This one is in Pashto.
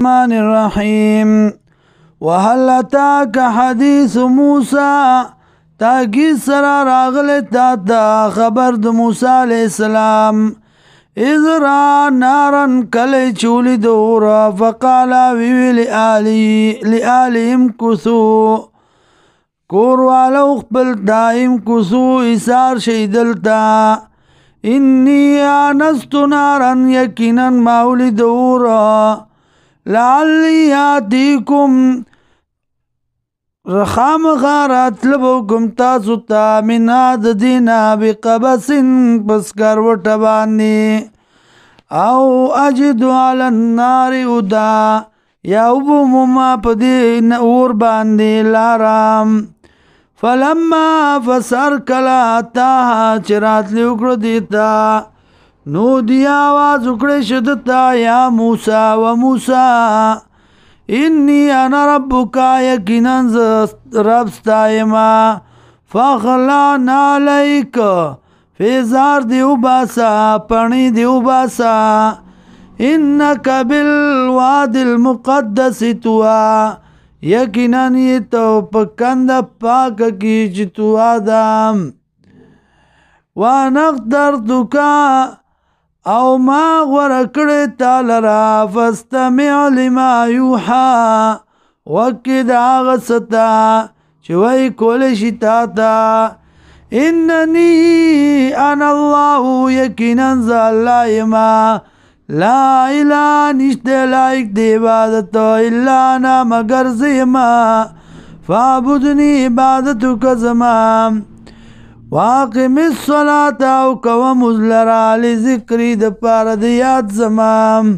الرحمن الرحيم وهل أتاك حديث موسى تاكيد سرا راغلت تا خبر د موسى عليه السلام إذ را نارا کلی چولی دورا فقال ویوی لآلهم کسو کور والو خپل دائم کسو ایسار شیدلتا انی آنست نارا یقینا ماولی دورا لعلی آتیکم رخام غارات لبوکم تاسو تا من آد دینا بقبسن پسکر وٹبانی او اجدو علی النار ادا یا ابو مما پدی نور باندی لارام فلما فسر کلا تاها چرات لیوکڑو دیتا نو دیا آواز اکڑے شدتا یا موسیٰ و موسیٰ انی انا ربکا یقیناً رب ستائما فخلان علیک فیزار دیو باسا پانی دیو باسا انکا بالواد المقدس توا یقیناً یہ تو پکند پاک کی جتوا دام وانقدرتکا او ما غرکڑی تالرا فاستمع لما یوحا وکد آغستا چوئی کولشی تاتا اننی انا اللہ یقیناً ذا اللہ ما لا الہ نشتے لائک دی عبادت الا انا مگر زیما فعبدنی عبادتو کزمام واقم الصلاة او کوم لرا لذکری د پار د یاد زمام